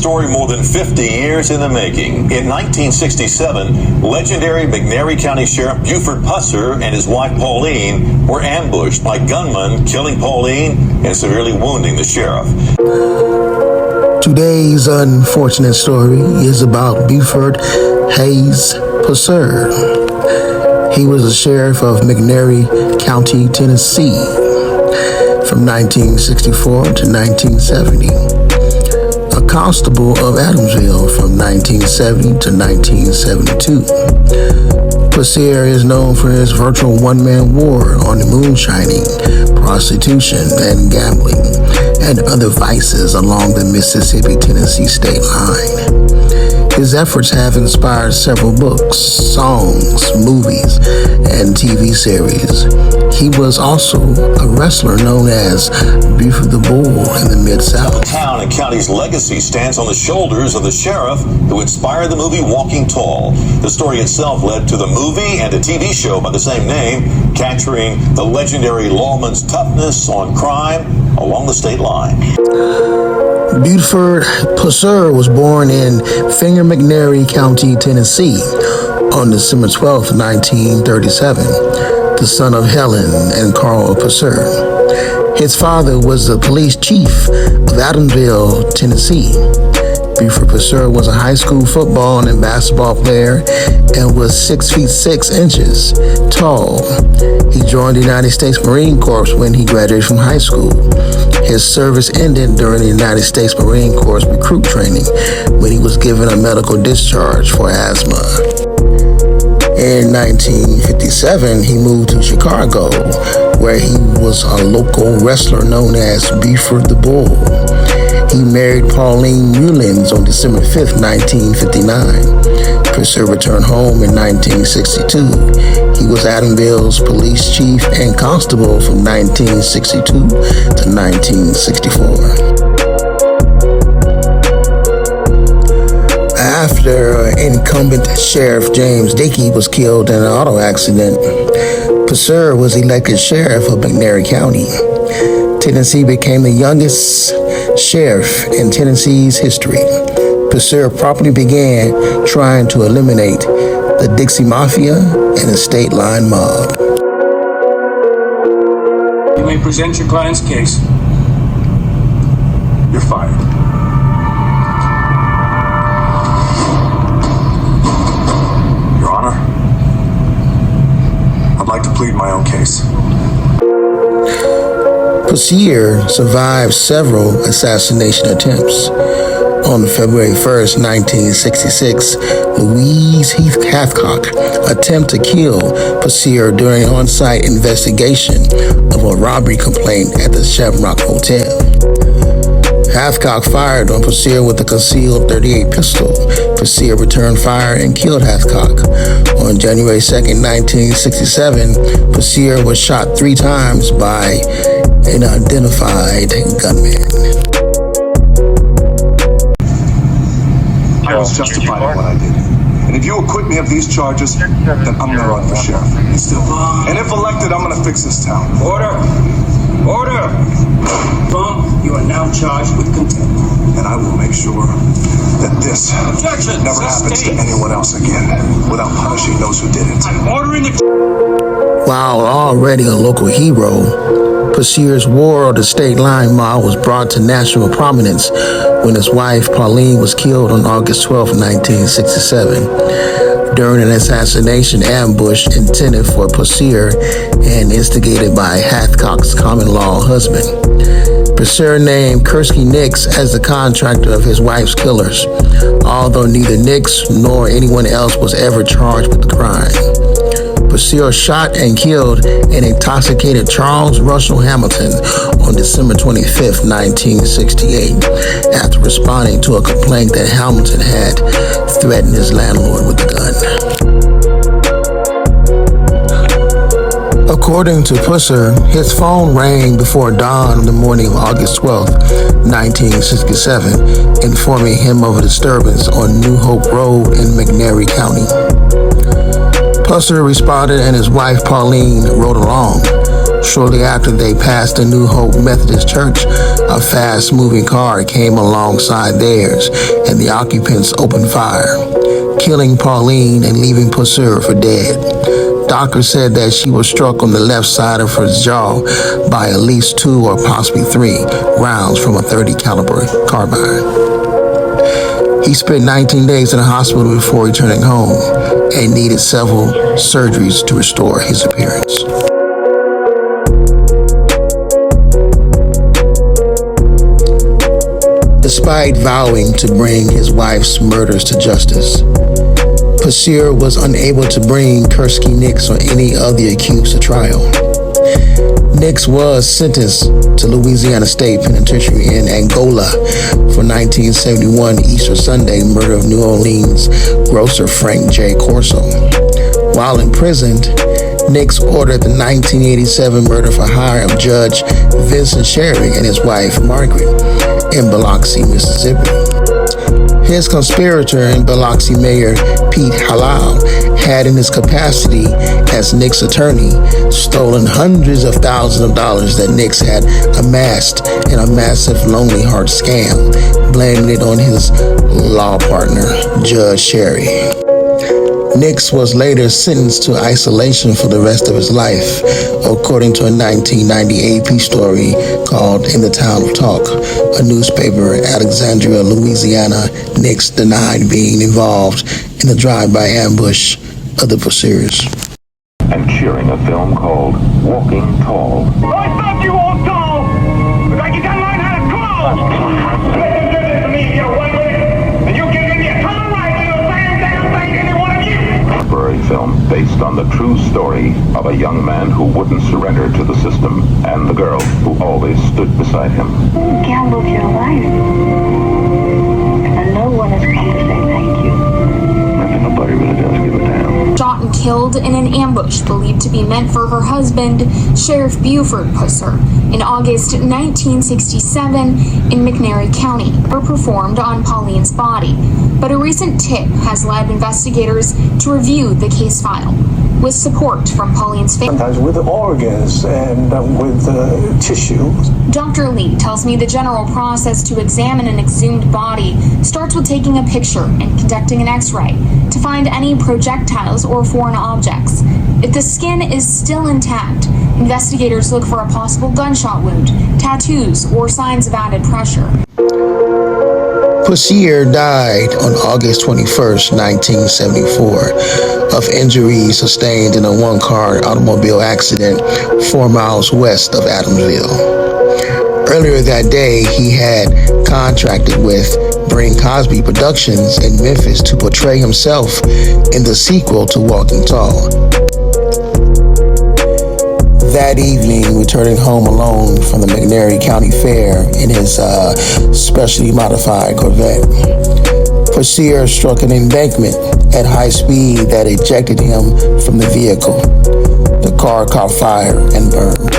story more than 50 years in the making. In 1967, legendary McNairy County Sheriff Buford Pusser and his wife Pauline were ambushed by gunmen, killing Pauline and severely wounding the sheriff. Today's unfortunate story is about Buford Hayes Pusser. He was the sheriff of McNairy County, Tennessee, from 1964 to 1970. A constable of Adamsville from 1970 to 1972. Pusser is known for his virtual one-man war on moonshining, prostitution, and gambling, and other vices along the Mississippi-Tennessee state line. His efforts have inspired several books, songs, movies, and TV series. He was also a wrestler known as Buford the Bull in the Mid-South. The town and county's legacy stands on the shoulders of the sheriff who inspired the movie Walking Tall. The story itself led to the movie and a TV show by the same name, capturing the legendary lawman's toughness on crime along the state line. Buford Pusser was born in Finger McNairy County, Tennessee, on December 12, 1937, the son of Helen and Carl Pusser. His father was the police chief of Adamsville, Tennessee. Buford Pusser was a high school football and basketball player and was 6 feet 6 inches tall. He joined the United States Marine Corps when he graduated from high school. His service ended during the United States Marine Corps recruit training when he was given a medical discharge for asthma. In 1957, he moved to Chicago, where he was a local wrestler known as Buford the Bull. He married Pauline Mullins on December 5, 1959. Pusser returned home in 1962. He was Adamsville's police chief and constable from 1962 to 1964. After incumbent Sheriff James Dickey was killed in an auto accident, Pusser was elected sheriff of McNairy County. Tennessee became the youngest sheriff in Tennessee's history. Pusser promptly began trying to eliminate the Dixie Mafia and the state line mob. You may present your client's case. You're fired. Your Honor, I'd like to plead my own case. Pusser survived several assassination attempts. On February 1st, 1966, Louise Heath Hathcock attempted to kill Pusser during an on-site investigation of a robbery complaint at the Shamrock Hotel. Hathcock fired on Pusser with a concealed .38 pistol. Pusser returned fire and killed Hathcock. On January 2nd, 1967, Pusser was shot 3 times by an unidentified gunman. I was justified in what I did. And if you acquit me of these charges, then I'm gonna run for sheriff. And if elected, I'm gonna fix this town. Order! Order! Bump, you are now charged with contempt. And I will make sure that this never happens to anyone else again without punishing those who did it. I'm ordering it. While already a local hero, Pusser's war of the state line mob was brought to national prominence when his wife Pauline was killed on August 12, 1967, during an assassination ambush intended for Pusser and instigated by Hathcock's common-law husband. Pusser named Kursky Nix as the contractor of his wife's killers, although neither Nix nor anyone else was ever charged with the crime. Pusser shot and killed an intoxicated Charles Russell Hamilton on December 25, 1968, after responding to a complaint that Hamilton had threatened his landlord with a gun. According to Pusser, his phone rang before dawn on the morning of August 12, 1967, informing him of a disturbance on New Hope Road in McNairy County. Pusser responded and his wife Pauline rode along. Shortly after they passed the New Hope Methodist Church, a fast-moving car came alongside theirs, and the occupants opened fire, killing Pauline and leaving Pusser for dead. Doctors said that she was struck on the left side of her jaw by at least 2 or possibly 3 rounds from a .30 caliber carbine. He spent 19 days in the hospital before returning home and needed several surgeries to restore his appearance. Despite vowing to bring his wife's murders to justice, Pusser was unable to bring Kursky Nix or any of the accused to trial. Nix was sentenced to Louisiana State Penitentiary in Angola for 1971 Easter Sunday murder of New Orleans grocer Frank J. Corso. While imprisoned, Nix ordered the 1987 murder for hire of Judge Vincent Sherry and his wife Margaret in Biloxi, Mississippi. His conspirator and Biloxi Mayor Pete Halal had, in his capacity as Nix's attorney, stolen hundreds of thousands of dollars that Nix had amassed in a massive Lonely Heart scam, blaming it on his law partner, Judge Sherry. Nix was later sentenced to isolation for the rest of his life, according to a 1990 AP story called In the Town of Talk, a newspaper in Alexandria, Louisiana. Nix denied being involved in the drive-by ambush of the Pussers. And cheering a film called Walking Tall. I thought you all tall, but you gotta learn how to crawl. Listen to this to me, you one minute, and you get in your tongue right, you same damn thing, any one of you. Contemporary film based on the true story of a young man who wouldn't surrender to the system and the girl who always stood beside him. Gambled your life, and no one has come to say thank you. I think nobody really does give a damn. Shot and killed in an ambush believed to be meant for her husband, Sheriff Buford Pusser, in August 1967 in McNairy County, were performed on Pauline's body. But a recent tip has led investigators to review the case file, with support from Pauline's family. Sometimes with organs and with tissue. Dr. Lee tells me the general process to examine an exhumed body starts with taking a picture and conducting an X-ray to find any projectiles or foreign objects. If the skin is still intact, investigators look for a possible gunshot wound, tattoos, or signs of added pressure. Pusser died on August 21st, 1974, of injuries sustained in a one-car automobile accident 4 miles west of Adamsville. Earlier that day, he had contracted with Bring Cosby Productions in Memphis to portray himself in the sequel to Walking Tall. That evening, returning home alone from the McNairy County Fair in his specially modified Corvette, Pusser struck an embankment at high speed that ejected him from the vehicle. The car caught fire and burned.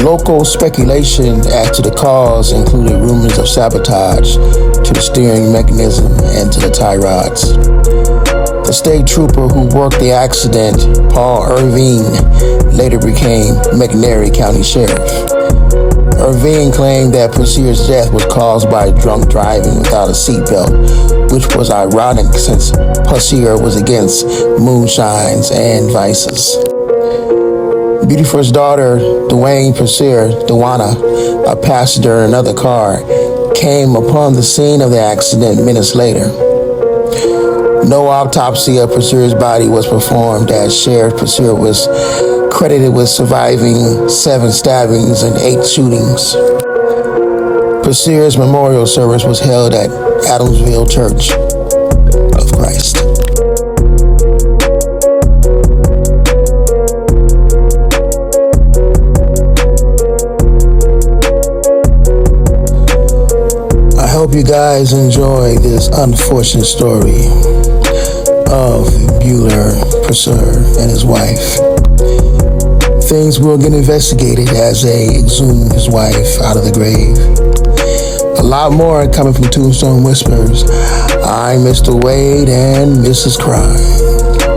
Local speculation as to the cause included rumors of sabotage to the steering mechanism and to the tie rods. The state trooper who worked the accident, Paul Irving, later became McNairy County Sheriff. Irving claimed that Pusser's death was caused by drunk driving without a seatbelt, which was ironic since Pusser was against moonshines and vices. Buford's daughter, Dwayne Pusser, Dewana, a passenger in another car, came upon the scene of the accident minutes later. No autopsy of Pusser's body was performed, as Sheriff Pusser was credited with surviving 7 stabbings and 8 shootings. Pusser's memorial service was held at Adamsville Church of Christ. I hope you guys enjoy this unfortunate story of Bueller Pusser and his wife. Things will get investigated as they exhume his wife out of the grave. A lot more coming from Tombstone Whispers. I'm Mr. Wade and Mrs. Crime.